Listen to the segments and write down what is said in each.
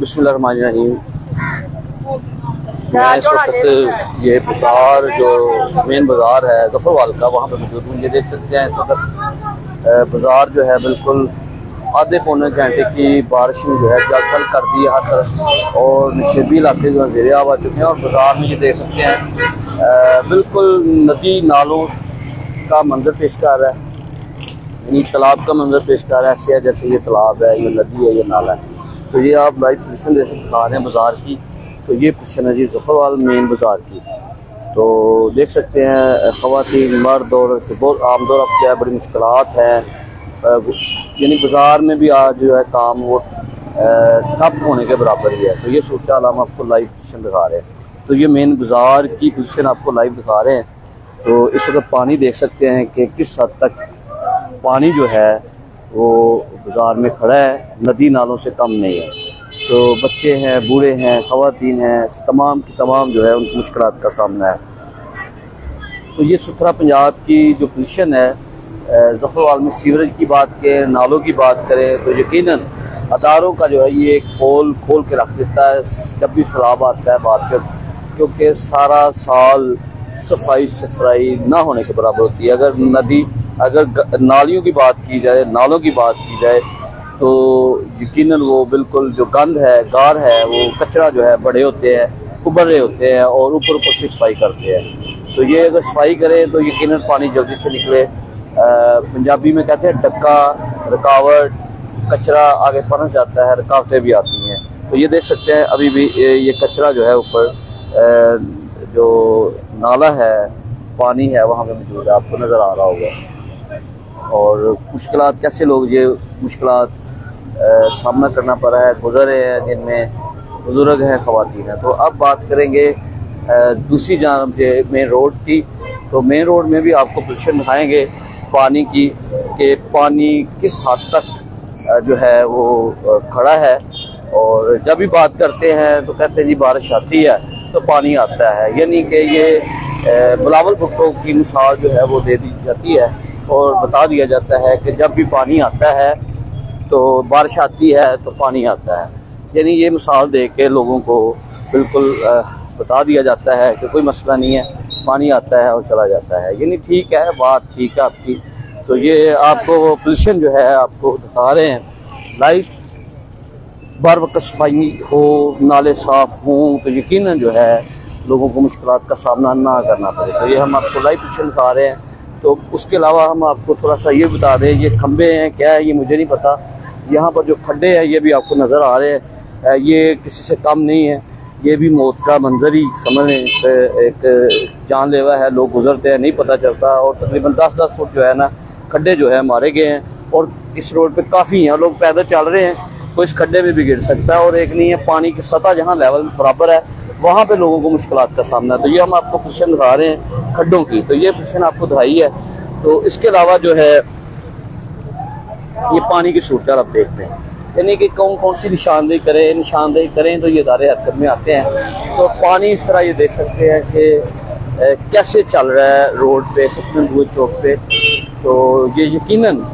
बिस्मिल्लाहिर्रहमानिर्रहीम। मैं इस वक्त ये बाजार जो मेन बाज़ार है जफरवाल का, वहाँ पर मौजूद हूँ। ये देख सकते हैं इस वक्त बाज़ार जो है बिल्कुल आधे पौने घंटे की बारिश में जो है जल कर दी है हर तरफ, और नशेबी इलाके जो है ज़ेरे-आब आ चुके हैं। और बाज़ार में ये देख सकते हैं बिल्कुल नदी नालों का मंजर पेश कर रहा है, यानी तालाब का मंजर पेश कर रहा है। ऐसे है जैसे ये तालाब है, ये नदी है, ये नाला है। तो ये आप लाइव पोजिशन जैसे दिखा रहे हैं बाज़ार की, तो ये पोजिशन है जी जफरवाल मेन बाज़ार की। तो देख सकते हैं ख़वातीन मर्द और बहुत आमदोर अब क्या है, बड़ी मुश्किलात हैं। यानी बाज़ार में भी आज जो है काम वो ठप होने के बराबर ही है। तो ये सूरत हाल हम आपको लाइव पोजिशन दिखा रहे हैं। तो ये मेन बाज़ार की पोजिशन आपको लाइव दिखा रहे हैं। तो इस वक्त पानी देख सकते हैं कि किस हद तक पानी जो है वो बाज़ार में खड़ा है, नदी नालों से कम नहीं है। तो बच्चे हैं, बूढ़े हैं, ख़वातीन हैं, तमाम की तमाम जो है उनकी मुश्किलात का सामना है। तो ये सुथरा पंजाब की जो पोजीशन है, जफरवाल में सीवरेज की बात करें, नालों की बात करें, तो यकीनन अदारों का जो है ये एक पोल खोल के रख देता है जब भी सैलाब आता है बारिश, क्योंकि सारा साल सफाई सुथराई ना होने के बराबर होती है। अगर नालियों की बात की जाए, नालों की बात की जाए, तो यकीनन वो बिल्कुल जो गंद है, गार है, वो कचरा जो है बड़े होते हैं, उभर रहे होते हैं और ऊपर से सफाई करते हैं। तो ये अगर सफाई करें तो यकीनन पानी जल्दी से निकले। पंजाबी में कहते हैं डक्का, रुकावट, कचरा आगे पनस जाता है, रुकावटें भी आती हैं। तो ये देख सकते हैं अभी भी ये कचरा जो है ऊपर जो नाला है, पानी है, वहाँ पे मौजूद है, आपको नज़र आ रहा होगा। और मुश्किलात कैसे लोग ये मुश्किलात सामना करना पड़ रहा है, गुजर रहे हैं, जिनमें बुजुर्ग हैं, ख़वातीन हैं। तो अब बात करेंगे दूसरी जानब से मेन रोड की। तो मेन रोड में भी आपको पोजीशन दिखाएंगे पानी की, कि पानी किस हद तक जो है वो खड़ा है। और जब भी बात करते हैं तो कहते हैं जी बारिश आती है तो पानी आता है, यानी कि ये बिलावल भुट्टो की मिसाल जो है वो दे दी जाती है और बता दिया जाता है कि जब भी पानी आता है तो बारिश आती है तो पानी आता है। यानी ये मिसाल दे के लोगों को बिल्कुल बता दिया जाता है कि कोई मसला नहीं है, पानी आता है और चला जाता है। यानी ठीक है, बात ठीक है आपकी। तो ये आपको पोजीशन जो है आपको दिखा रहे हैं लाइव। बर वक्त सफाई हो, नाले साफ़ हों, तो यकीनन जो है लोगों को मुश्किलात का सामना ना करना पड़े। तो ये हम आपको लाइव पोजीशन दिखा रहे हैं। तो उसके अलावा हम आपको थोड़ा सा ये बता दें, ये खंबे हैं क्या है ये मुझे नहीं पता। यहाँ पर जो खड्डे हैं ये भी आपको नज़र आ रहे हैं, ये किसी से कम नहीं है। ये भी मौत का मंजर ही समझ लें, एक जानलेवा है, लोग गुजरते हैं नहीं पता चलता। और तकरीबन 10-10 फुट जो है ना खड्डे जो है मारे गए हैं। और इस रोड पे काफ़ी हैं, लोग पैदल चल रहे हैं, तो इस खड्डे में भी गिर सकता है। और एक नहीं है, पानी की सतह जहाँ लेवल बराबर है वहाँ पे लोगों को मुश्किलात का सामना है। तो ये हम आपको पोजीशन दिखा रहे हैं खड्डों की। तो ये पोजीशन आपको दिखाई है। तो इसके अलावा जो है ये पानी की सूरत आप देखते हैं, यानी कि कौन सी निशानदेही करें तो ये इदारे हरकत में आते हैं। तो पानी इस तरह ये देख सकते हैं कि कैसे चल रहा है रोड पे, कितने चौक पे। तो ये यकीनन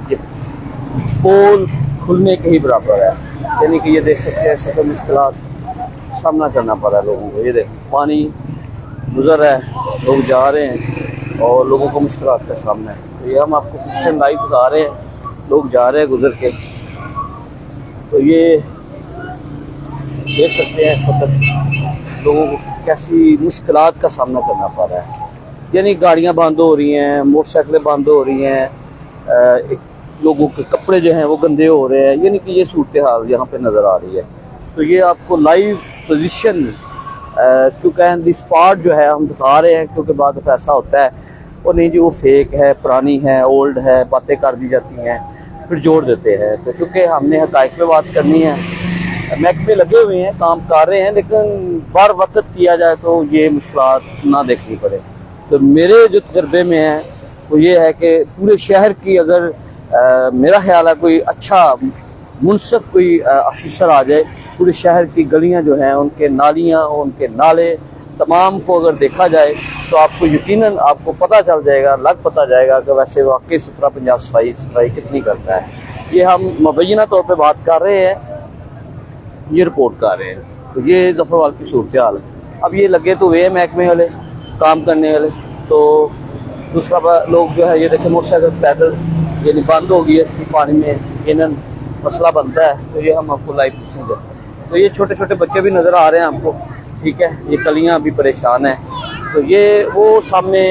ये पोल खुलने के ही बराबर है, यानी कि ये देख सकते हैं सब मुश्किलात सामना करना पड़ रहा है लोगों को। ये देख पानी गुजर रहा है, लोग जा रहे हैं और लोगों को मुश्किलात का सामना है। तो ये हम आपको पोजीशन लाइव दिखा रहे हैं, लोग जा रहे हैं गुजर के। तो ये देख सकते हैं इस वक्त लोगों को कैसी मुश्किलात का सामना करना पड़ रहा है। यानी गाड़ियाँ बंद हो रही हैं, मोटरसाइकिलें बंद हो रही हैं, लोगों के कपड़े जो हैं वो गंदे हो रहे हैं। यानी कि ये सूरत हाल यहाँ पे नज़र आ रही है। तो ये आपको लाइव पोजीशन क्योंकि स्पॉट जो है हम दिखा रहे हैं, क्योंकि बाद में ऐसा होता है वो नहीं जी वो फेक है, पुरानी है, ओल्ड है, बातें कर दी जाती हैं, फिर जोड़ देते हैं। तो चूँकि हमने हक़ाइक़ पे बात करनी है, महकमे लगे हुए हैं, काम कर रहे हैं, लेकिन बार वक्त किया जाए तो ये मुश्किलात ना देखनी पड़े। तो मेरे जो तजर्बे में है वो ये है कि पूरे शहर की अगर मेरा ख्याल है कोई अच्छा मुनसिफ कोई ऑफिसर आ जाए, पूरे शहर की गलियां जो हैं, उनके नालियां, उनके नाले तमाम को अगर देखा जाए तो आपको यकीनन आपको पता चल जाएगा, लग पता जाएगा कि वैसे वाकई सुथरा पंजाब सफाई कितनी करता है। ये हम मुबैना तौर पे बात कर रहे हैं ये रिपोर्ट कर रहे हैं। तो ये जफरवाल की सूरत हाल है। अब ये लगे तो वे महकमे वाले काम करने वाले, तो दूसरा लोग जो है ये देखें मोटरसाइकिल पैदल यानी बंद हो गई है इसकी पानी में, इन्हें मसला बनता है। तो ये हम आपको लाइव पूछेंगे। तो ये छोटे छोटे बच्चे भी नज़र आ रहे हैं आपको, ठीक है, ये कलियाँ भी परेशान हैं। तो ये वो सामने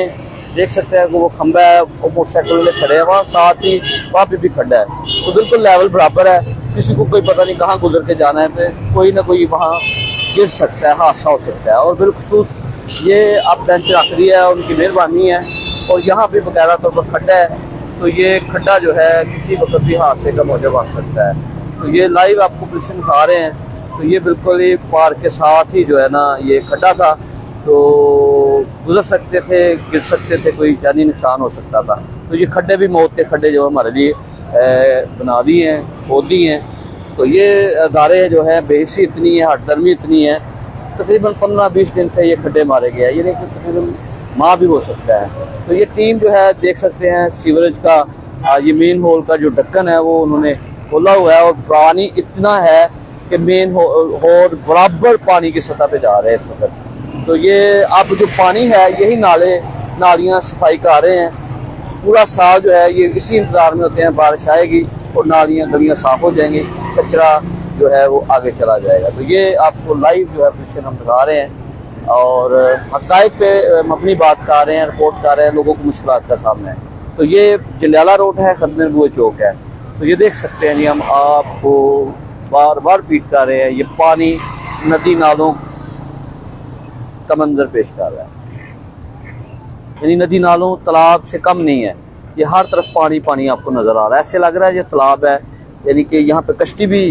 देख सकते हैं कि वो खंबा है, वो मोटरसाइकिल वाले खड़े हैं, वहाँ साथ ही वहाँ पे भी खड़ा है। तो बिल्कुल लेवल बराबर है, किसी को कोई पता नहीं कहाँ गुजर के जाना है, तो कोई ना कोई वहाँ गिर सकता है, हादसा हो सकता है। और बिल्कुल ये आप बेंच रख दी है, उनकी मेहरबानी है। और यहाँ पे बकायदा तौर पर खड्डा है, तो ये खड्डा जो है किसी वक्त भी हादसे का मौजू बन सकता है। तो ये लाइव आपको पोजीशन दिखा रहे हैं। तो ये बिल्कुल ही पार्क के साथ ही जो है ना ये खड्डा था, तो गुजर सकते थे, गिर सकते थे, कोई जानी नुकसान हो सकता था। तो ये खड्डे भी मौत के खड्डे जो हमारे लिए बना दिए हैं, खोद दिए हैं। तो ये अदारे जो है बेहिसी इतनी है, हटदर्मी इतनी है, तकरीबन 15-20 दिन से ये खड्डे मारे गए हैं। ये नहीं कि तकरीबन माह भी हो सकता है। तो ये टीम जो है देख सकते हैं सीवरेज का ये मेन होल का जो ढक्कन है वो उन्होंने खोला हुआ है, और पानी इतना है कि मेन होल बराबर पानी की सतह पे जा रहे हैं इस वक्त। तो ये अब जो पानी है यही नालियाँ सफाई कर रहे हैं। पूरा साल जो है ये इसी इंतजार में होते हैं, बारिश आएगी और नालियाँ गलियाँ साफ हो जाएंगी, कचरा जो है वो आगे चला जाएगा। तो ये आपको लाइव जो है पोजीशन हम दिखा रहे हैं और हक़ाइक़ पे हम अपनी बात कर रहे हैं, रिपोर्ट कर रहे हैं, लोगों को मुश्किलात का सामना है। तो ये जंडियाला रोड है, खदमे नबूवत चौक है। तो ये देख सकते हैं जी, हम आपको बार बार रिपीट कर रहे हैं, ये पानी नदी नालों का मंजर पेश कर रहा है। यानी नदी नालों तालाब से कम नहीं है, ये हर तरफ पानी पानी आपको नजर आ रहा है। ऐसे लग रहा है ये तालाब है, यानी कि यहाँ पे कश्ती भी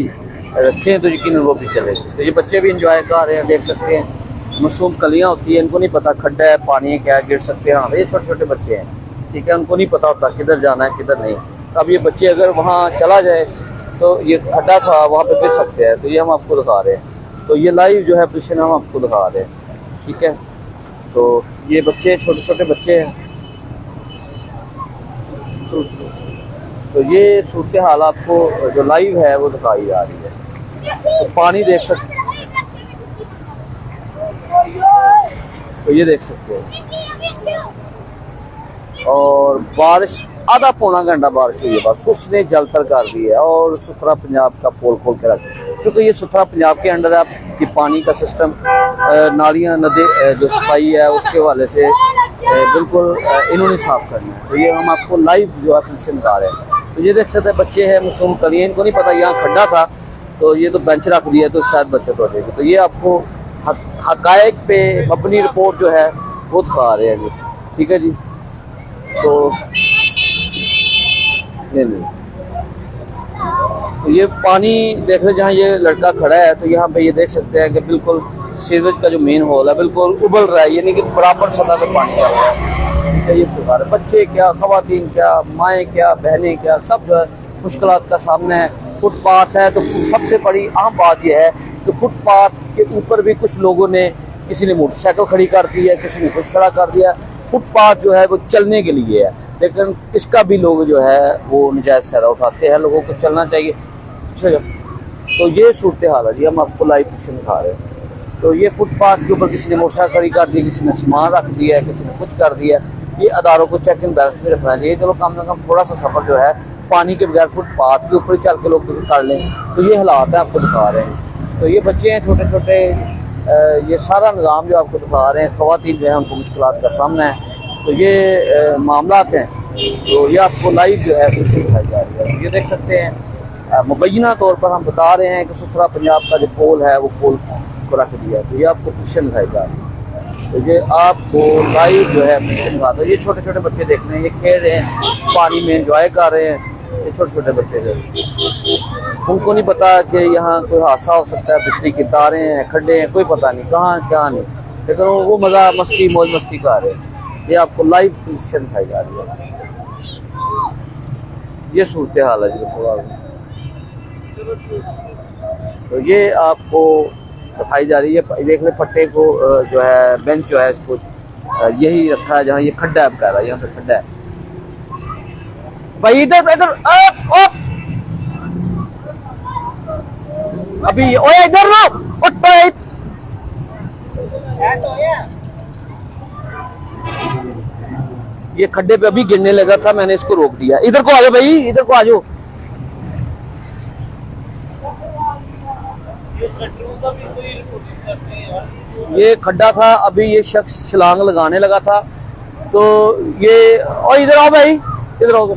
रखें तो यकीन वो भी चले। तो ये बच्चे भी इंजॉय कर रहे हैं, देख सकते हैं। मासूम कलियाँ होती है, इनको नहीं पता खड्डा है, पानी है, क्या गिर सकते हैं। हाँ, ये छोटे छोटे बच्चे हैं, ठीक है, उनको नहीं पता होता किधर जाना है किधर नहीं। अब ये बच्चे अगर वहाँ चला जाए तो ये खड्डा था, वहाँ पे गिर सकते हैं। तो ये हम आपको दिखा रहे हैं। तो ये लाइव जो है पोजीशन हम आपको दिखा रहे हैं, ठीक है। तो ये बच्चे छोटे छोटे बच्चे हैं। तो ये सूरत हाल आपको जो लाइव है वो दिखाई जा रही है। तो पानी देख सकते, तो ये देख सकते हो। और बारिश आधा पौना घंटा बारिश हुई है बस, उसने जलथल कर दी है और सुथरा पंजाब का पोल खोल के रख दिया। क्योंकि ये सुथरा पंजाब के अंडर है कि पानी का सिस्टम, नालियाँ नदी जो सफाई है उसके हवाले से बिल्कुल इन्होंने साफ करना है। तो ये हम आपको लाइव जो है पोजीशन दिखा रहे हैं। तो ये देख सकते हैं बच्चे हैं, मासूम कलियाँ, इनको नहीं पता यहाँ खड्डा था, तो ये तो बेंच रख दिया तो शायद बचत हो जाएगी। तो ये आपको हक़ाइक़ पे अपनी रिपोर्ट जो है वो दिखा रहे हैं जी, ठीक है जी। तो नहीं, तो ये पानी देख रहे, जहाँ ये लड़का खड़ा है तो यहाँ पे ये देख सकते हैं कि बिल्कुल सीवरेज का जो मेन होल है बिल्कुल उबल रहा है, यानी कि बराबर सतह पे पानी आ रहा है। ये प्रकार बच्चे क्या, खवातीन क्या, माएँ क्या, बहनें क्या, सब जो है मुश्किलात का सामना है। फुटपाथ है, तो सबसे बड़ी अहम बात यह है कि फुटपाथ के ऊपर भी कुछ लोगों ने, किसी ने मोटरसाइकिल खड़ी कर दी है, किसी ने कुछ खड़ा कर दिया। फुटपाथ जो है वो चलने के लिए है, लेकिन इसका भी लोग जो है वो नजायज़ फ़ायदा उठाते हैं। लोगों को चलना चाहिए। तो ये सूरत हाल है जी, हम आपको लाइव पोजीशन दिखा रहे हैं। तो ये फुटपाथ के ऊपर किसी ने मोटरसाइकिल खड़ी कर दी, किसी ने सामान रख दिया है, किसी ने कुछ कर दिया। ये अदारों को चेक एंड बैलेंस में रखना चाहिए। चलो कम से कम थोड़ा सा सफ़र जो है पानी के बगैर फुटपाथ के ऊपर चल के लोग कर लें। तो ये हालात है आपको दिखा रहे हैं। तो ये बच्चे हैं छोटे छोटे, ये सारा निज़ाम जो आपको दिखा रहे हैं। ख़वातीन जो है उनको मुश्किलात का सामना है। तो ये मामलात हैं। तो ये आपको लाइव जो है खुशी दिखाई जा रही है। ये देख सकते हैं, मुबैना तौर पर हम बता रहे हैं कि सुथरा पंजाब का जो पोल है वो पोल को रख दिया। तो ये आपको पोजीशन दिखाई जा रही है। तो ये आपको लाइव जो है पोजीशन दिखा दो। ये छोटे छोटे बच्चे देख रहे हैं, ये खेल रहे हैं, पानी में एंजॉय कर रहे हैं। ये छोटे छोटे बच्चे जो उनको नहीं पता कि यहाँ कोई हादसा हो सकता है, बिजली की तारें हैं, खड्डे हैं, कोई पता नहीं कहाँ क्या नहीं, लेकिन वो मज़ा मस्ती मौज मस्ती कर रहे हैं। ये आपको लाइव पोजीशन दिखाई जा रही है। ये सूरत हाल है जी। तो ये आपको दिखाई जा रही है। देख ले पट्टे को जो है, बेंच जो है इसको यही रखा है जहाँ ये खड्डा है बकायदा, यहाँ पे खड्डा है भाई। इधर इधर अभी ओए इधर लो ये खड्डे पे अभी गिरने लगा था, मैंने इसको रोक दिया। इधर को आ जाओ भाई, इधर को आ जाओ। ये खड्डा था, अभी ये शख्स छलांग लगाने लगा था, तो ये और इधर आओ भाई, इधर आओ,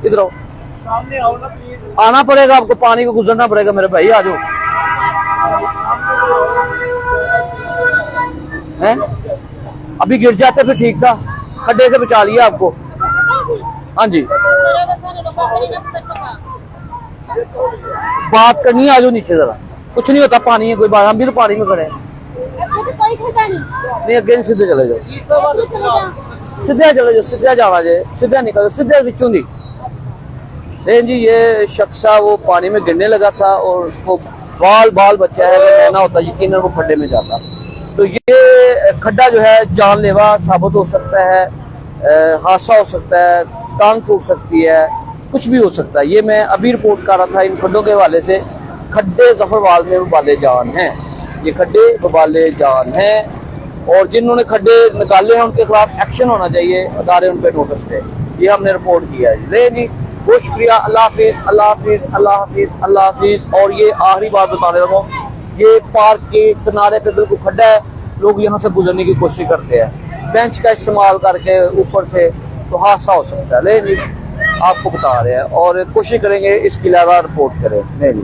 इधर आओ, सामने आओ ना प्लीज। आना पड़ेगा आपको, पानी को गुजरना पड़ेगा मेरे भाई, आ जाओ। हैं अभी गिर जाते फिर ठीक था, खड्डे से बचा लिया आपको। हाँ जी बात करनी, आ जाओ नीचे जरा, कुछ नहीं होता, पानी है कोई बात, हम भी तो पानी में खड़े हैं। नहीं अगे सीधे चले जाओ, सीधे चले जाओ, सीधे जाना जाए, सीधे निकल, सीधे बिचों दी। नहीं जी ये शख्स वो पानी में गिरने लगा था और उसको बाल बच्चा है, अगर रहना होता यकीनन वो खड्डे में जाता। तो ये खड्डा जो है जानलेवा साबित हो सकता है, हादसा हो सकता है, टांग टूट सकती है, कुछ भी हो सकता है। ये मैं अभी रिपोर्ट कर रहा था इन खड्डों के हवाले से। खड्डे जफरवाल में वबाले जान हैं, ये खड्डे वबाले जान हैं, और जिन्होंने खड्डे निकाले हैं उनके खिलाफ एक्शन होना चाहिए, अदारे उन पर नोटिस दे। ये हमने रिपोर्ट किया है जी। बहुत शुक्रिया, अल्लाह हाफिज, अल्लाह हाफिज, अल्लाह हाफिज, अल्लाह हाफिज। और ये आखिरी बात बताने लगा, ये पार्क के किनारे पे बिल्कुल खड्डा है, लोग यहाँ से गुजरने की कोशिश करते हैं बेंच का इस्तेमाल करके ऊपर से, तो हादसा हो सकता है। ले जी आपको बता रहे हैं और कोशिश करेंगे इसके अलावा रिपोर्ट करें। नहीं जी।